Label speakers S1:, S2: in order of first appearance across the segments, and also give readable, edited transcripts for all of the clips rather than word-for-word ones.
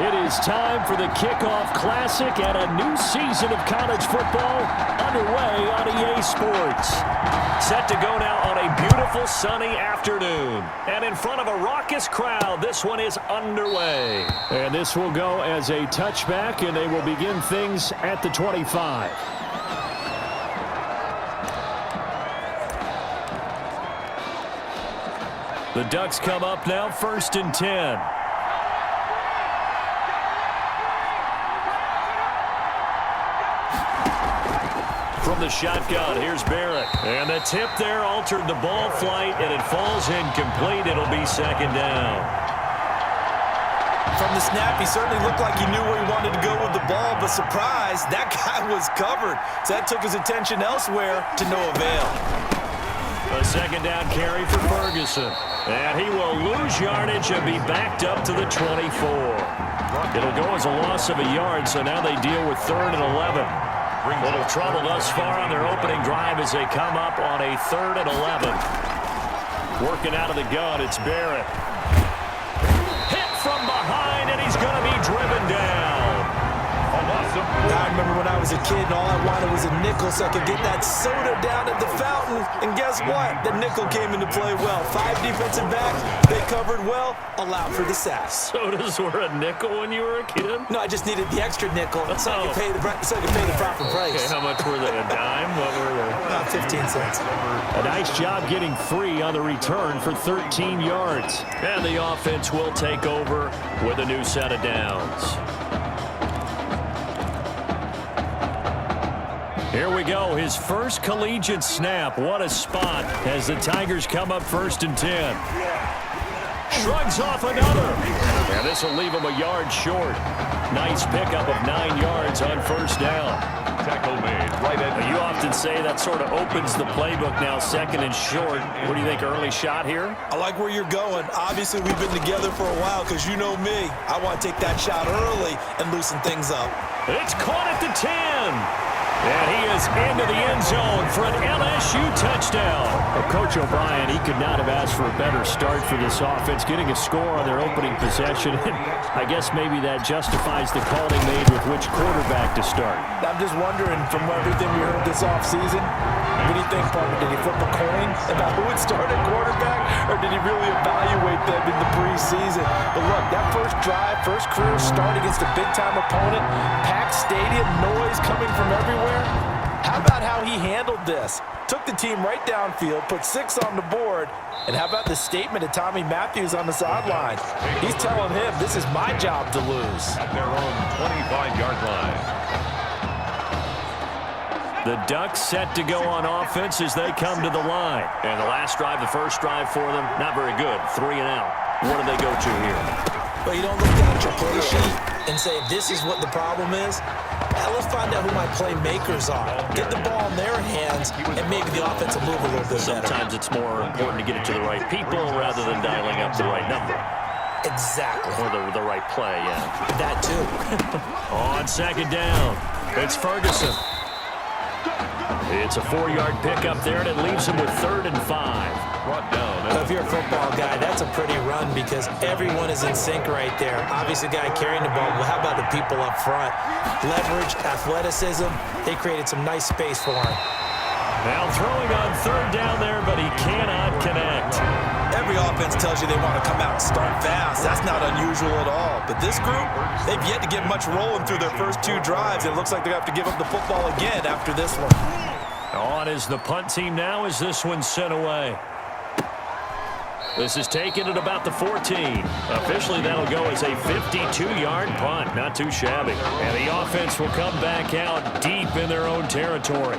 S1: It is time for the Kickoff Classic and a new season of college football underway on EA Sports. Set to go now on a beautiful sunny afternoon. And in front of a raucous crowd, this one is underway. And this will go as a touchback, and they will begin things at the 25. The Ducks come up now, 1st and 10. From the shotgun, here's Barrett. And the tip there altered the ball flight, and it falls incomplete. It'll be 2nd down.
S2: From the snap, he certainly looked like he knew where he wanted to go with the ball, but surprise, that guy was covered. So that took his attention elsewhere to no avail.
S1: A 2nd down carry for Ferguson. And he will lose yardage and be backed up to the 24. It'll go as a loss of a yard, so now they deal with 3rd and 11. A little trouble thus far on their opening drive as they come up on a 3rd and 11. Working out of the gun, it's Barrett. Hit from behind, and he's going to be driven down.
S2: I remember when I was a kid and all I wanted was a nickel so I could get that soda down at the fountain. And guess what? The nickel came into play well. 5 defensive backs, they covered well, allowed for the sack.
S1: Sodas were a nickel when you were a kid?
S2: No, I just needed the extra nickel so I could pay the proper price.
S1: Okay, how much were they? A dime? What were they?
S2: About 15 cents.
S1: A nice job getting free on the return for 13 yards. And the offense will take over with a new set of downs. Here we go, his first collegiate snap. What a spot as the Tigers come up 1st and 10. Shrugs off another. And this will leave him a yard short. Nice pickup of 9 yards on 1st down.
S3: Tackle made right at.
S1: You often say that sort of opens the playbook now, 2nd and short. What do you think, early shot here?
S2: I like where you're going. Obviously, we've been together for a while because you know me. I want to take that shot early and loosen things up.
S1: It's caught at the 10. And he is into the end zone for an LSU touchdown. Well, Coach O'Brien, he could not have asked for a better start for this offense, getting a score on their opening possession. I guess maybe that justifies the call they made with which quarterback to start.
S2: I'm just wondering, from everything we heard this offseason, what do you think, Parker? Did he flip a coin about who would start at quarterback, or did he really evaluate them in the preseason? But look, that first drive, first career start against a big-time opponent, packed stadium, noise coming from everywhere. How about how he handled this? Took the team right downfield, put 6 on the board, and how about the statement of Tommy Matthews on the sideline? He's telling him, this is my job to lose.
S3: At their own 25-yard line.
S1: The Ducks set to go on offense as they come to the line. And the last drive, the first drive for them, not very good. 3 and out. What do they go to here?
S2: Well, you don't look down at your play sheet and say, this is what the problem is. Now let's find out who my playmakers are. Get the ball in their hands, and maybe the offense will move a little bit better.
S1: Sometimes it's more important to get it to the right people rather than dialing up the right number.
S2: Exactly.
S1: Or the right play, yeah.
S2: That too.
S1: On 2nd down, it's Ferguson. It's a 4-yard pickup there, and it leaves him with 3rd and 5.
S3: Brought down.
S2: Well, if you're a football guy, that's a pretty run because everyone is in sync right there. Obviously, the guy carrying the ball, but how about the people up front? Leverage, athleticism, they created some nice space for him.
S1: Now throwing on 3rd down there, but he cannot connect.
S2: Every offense tells you they want to come out and start fast. That's not unusual at all. But this group, they've yet to get much rolling through their first 2 drives. It looks like they have to give up the football again after this one.
S1: On is the punt team now as this one's sent away. This is taken at about the 14. Officially, that'll go as a 52-yard punt. Not too shabby. And the offense will come back out deep in their own territory.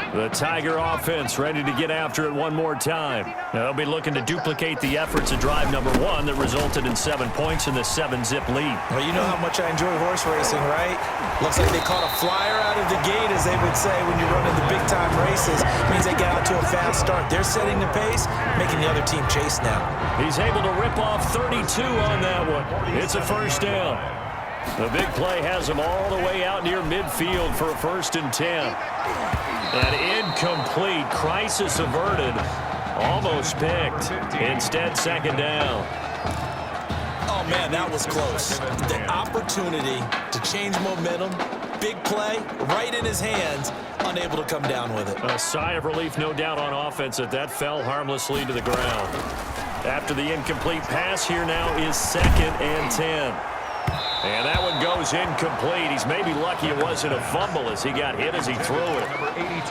S1: The Tiger offense ready to get after it one more time. They'll be looking to duplicate the efforts of drive number 1 that resulted in 7 points in the 7-zip lead.
S2: Well, you know how much I enjoy horse racing, right? Looks like they caught a flyer out of the gate, as they would say when you're running the big-time races. Means they get out to a fast start. They're setting the pace, making the other team chase now. He's able to rip off 32 on that one. It's a 1st down. The big play has him all the way out near midfield for a 1st and 10. An incomplete, crisis averted, almost picked. Instead, 2nd down. Oh, man, that was close. The opportunity to change momentum, big play, right in his hands, unable to come down with it.
S1: A sigh of relief, no doubt, on offense that fell harmlessly to the ground. After the incomplete pass, here now is 2nd and 10. And that one goes incomplete. He's maybe lucky it wasn't a fumble as he got hit as he threw it.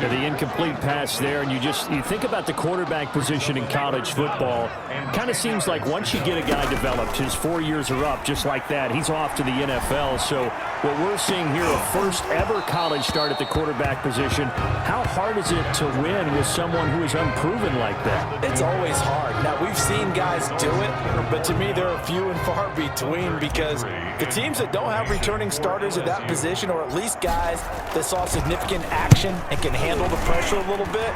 S4: Yeah, the incomplete pass there, and you think about the quarterback position in college football. Kind of seems like once you get a guy developed, his 4 years are up just like that. He's off to the NFL. So what we're seeing here, a first ever college start at the quarterback position. How hard is it to win with someone who is unproven like that?
S2: It's always hard. Now, we've seen guys do it, but to me, they're few and far between because the teams that don't have returning starters at that position, or at least guys that saw significant action and can handle the pressure a little bit,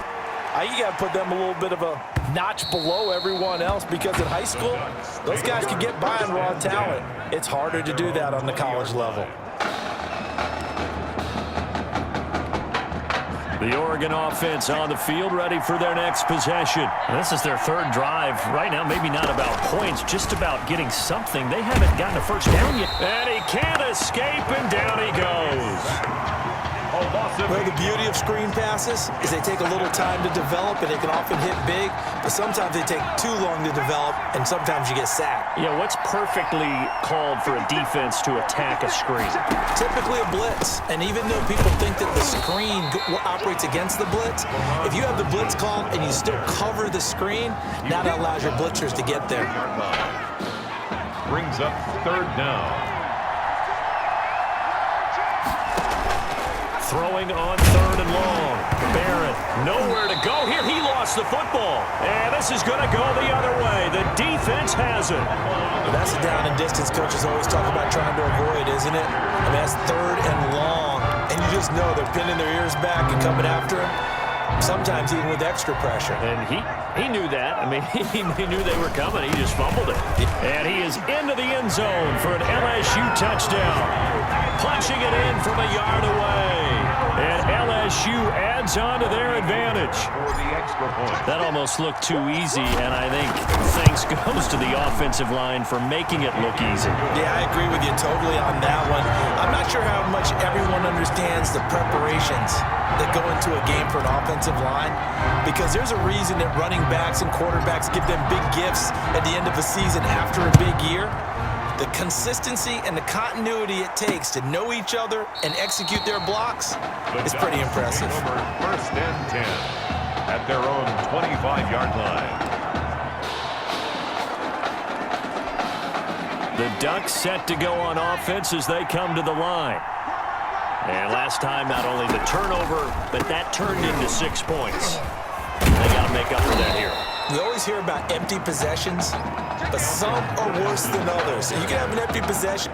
S2: you got to put them a little bit of a notch below everyone else because in high school, those guys can get by on raw talent. It's harder to do that on the college level.
S1: The Oregon offense on the field, ready for their next possession. And this is their 3rd drive. Right now, maybe not about points, just about getting something. They haven't gotten a first down yet. And he can't escape, and down he goes.
S2: Well, the beauty of screen passes is they take a little time to develop, and they can often hit big, but sometimes they take too long to develop, and sometimes you get sacked.
S1: Yeah, what's perfectly called for a defense to attack a screen?
S2: Typically a blitz, and even though people think that the screen operates against the blitz, if you have the blitz called and you still cover the screen, now that allows your blitzers to get there.
S3: Brings up 3rd down.
S1: Throwing on 3rd and long. Barrett, nowhere to go here. He lost the football. And this is going to go the other way. The defense has it.
S2: That's a down and distance coaches always talk about trying to avoid, isn't it? I mean, that's 3rd and long. And you just know they're pinning their ears back and coming after him. Sometimes even with extra pressure.
S1: And he knew that. I mean, he knew they were coming. He just fumbled it. And he is into the end zone for an LSU touchdown. Punching it in from a yard away. And LSU adds on to their advantage.
S3: For the extra point.
S1: That almost looked too easy, and I think thanks goes to the offensive line for making it look easy.
S2: Yeah, I agree with you totally on that one. I'm not sure how much everyone understands the preparations that go into a game for an offensive line, because there's a reason that running backs and quarterbacks give them big gifts at the end of a season after a big year. The consistency and the continuity it takes to know each other and execute their blocks is pretty impressive.
S3: 1st and 10 at their own 25-yard line.
S1: The Ducks set to go on offense as they come to the line. And last time, not only the turnover, but that turned into 6 points. They got to make up for that here.
S2: We always hear about empty possessions, but some are worse than others. You can have an empty possession.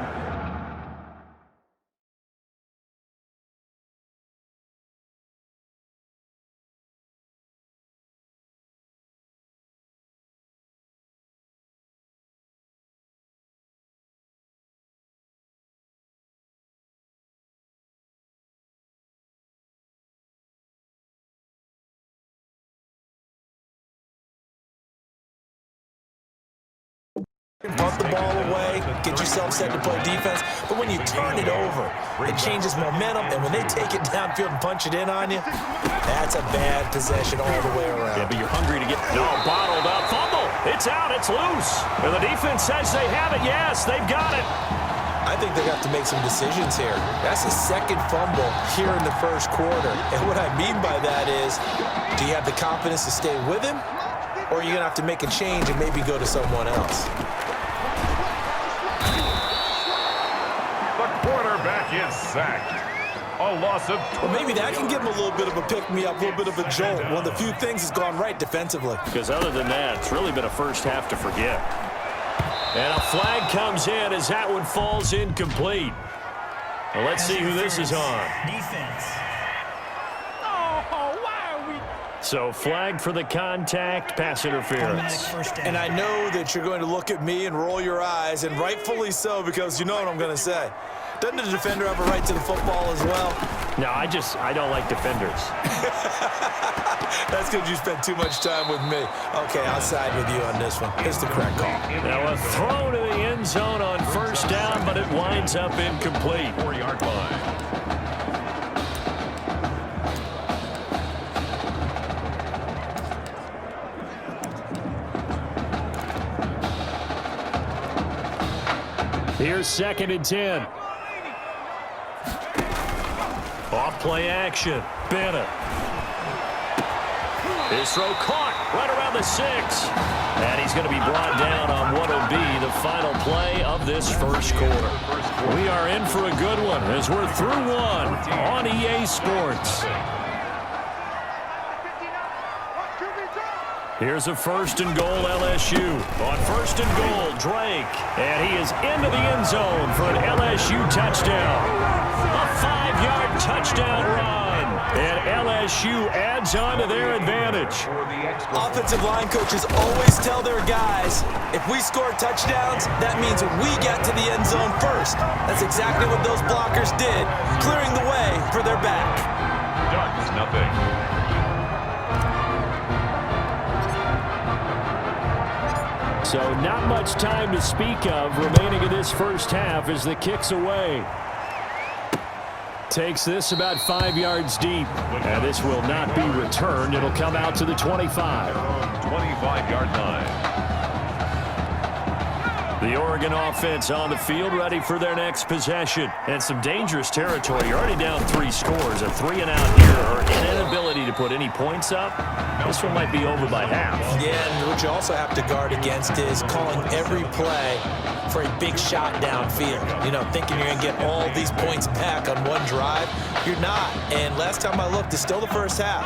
S2: Punt the ball away, get yourself set to play defense. But when you turn it over, it changes momentum. And when they take it downfield and punch it in on you, that's a bad possession all the way around.
S1: Yeah, but you're hungry to get bottled up. Fumble. It's out. It's loose. And the defense says they have it. Yes, they've got it.
S2: I think they have to make some decisions here. That's his 2nd fumble here in the 1st quarter. And what I mean by that is, do you have the confidence to stay with him? Or are you going to have to make a change and maybe go to someone else?
S3: Quarterback is sacked. A loss of 12.
S2: Well, maybe that can give him a little bit of a pick-me-up, a little bit of a jolt. One of the few things has gone right defensively.
S1: Because other than that, it's really been a first half to forget. And a flag comes in as that one falls incomplete. Well, let's see who this is on.
S5: Defense.
S1: So flag for the contact, pass interference.
S2: And I know that you're going to look at me and roll your eyes, and rightfully so, because you know what I'm going to say. Doesn't the defender have a right to the football as well?
S4: No, I don't like defenders.
S2: That's because you spent too much time with me. Okay, I'll side with you on this one. It's the correct call.
S1: Now a throw to the end zone on first down, but it winds up incomplete.
S3: 4-yard line.
S1: Here's 2nd and 10. Off play action. Bennett. His throw caught right around the 6. And he's going to be brought down on what will be the final play of this first quarter. We are in for a good one as we're through one on EA Sports. Here's a 1st and goal LSU. On 1st and goal, Drake. And he is into the end zone for an LSU touchdown. A 5-yard touchdown run. And LSU adds on to their advantage.
S2: Offensive line coaches always tell their guys, if we score touchdowns, that means we get to the end zone first. That's exactly what those blockers did, clearing the way for their back.
S3: Ducks, nothing.
S1: So not much time to speak of remaining in this first half as the kick's away. Takes this about 5 yards deep. And this will not be returned. It'll come out to the 25.
S3: 25-yard line.
S1: The Oregon offense on the field, ready for their next possession. And some dangerous territory. You're already down 3 scores. A 3-and-out here, or an inability to put any points up. This one might be over by half.
S2: Yeah, and what you also have to guard against is calling every play for a big shot downfield. You know, thinking you're going to get all these points back on one drive. You're not. And last time I looked, it's still the first half.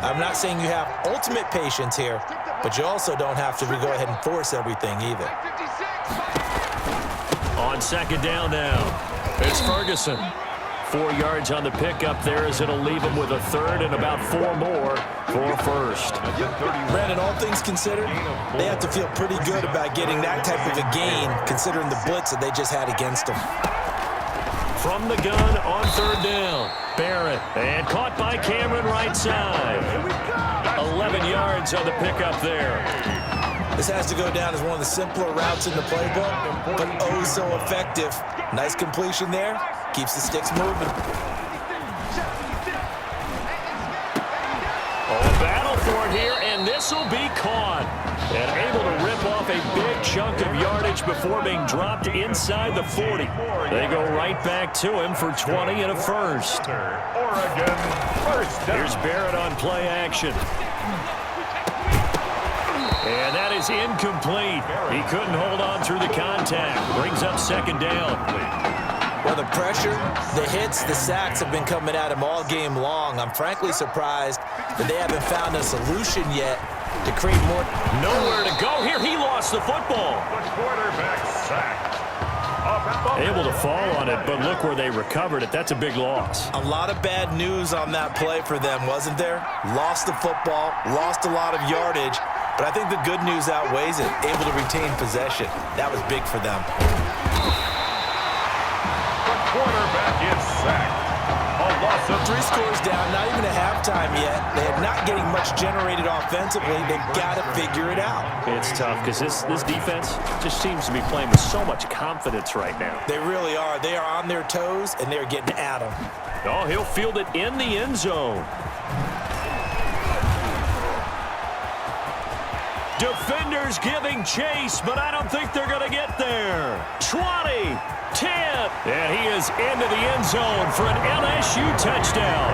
S2: I'm not saying you have ultimate patience here, but you also don't have to go ahead and force everything either.
S1: On 2nd down now, it's Ferguson. 4 yards on the pickup there as it'll leave him with a 3rd and about 4 more for first.
S2: Brandon, all things considered, they have to feel pretty good about getting that type of a gain considering the blitz that they just had against them.
S1: From the gun on 3rd down, Barrett, and caught by Cameron right side. 11 yards on the pickup there.
S2: This has to go down as one of the simpler routes in the playbook, but oh so effective. Nice completion there. Keeps the sticks moving.
S1: Oh, battle for it here, and this will be caught. And able to rip off a big chunk of yardage before being dropped inside the 40. They go right back to him for 20 and a first.
S3: Oregon, first down.
S1: Here's Barrett on play action. And that is incomplete. He couldn't hold on through the contact. Brings up 2nd down.
S2: Well, the pressure, the hits, the sacks have been coming at him all game long. I'm frankly surprised that they haven't found a solution yet to create more.
S1: Nowhere to go here. He lost the football.
S3: The quarterback sacked.
S1: Able to fall on it, but look where they recovered it. That's a big loss.
S2: A lot of bad news on that play for them, wasn't there? Lost the football, lost a lot of yardage, but I think the good news outweighs it. Able to retain possession. That was big for them.
S3: The quarterback is sacked. A loss of
S2: 3 scores down, not even at halftime yet. They are not getting much generated offensively. They've got to figure it out.
S1: It's tough because this defense just seems to be playing with so much confidence right now.
S2: They really are. They are on their toes, and they're getting at them.
S1: Oh, he'll field it in the end zone. Defenders giving chase, but I don't think they're going to get there. 20, 10, and he is into the end zone for an LSU touchdown.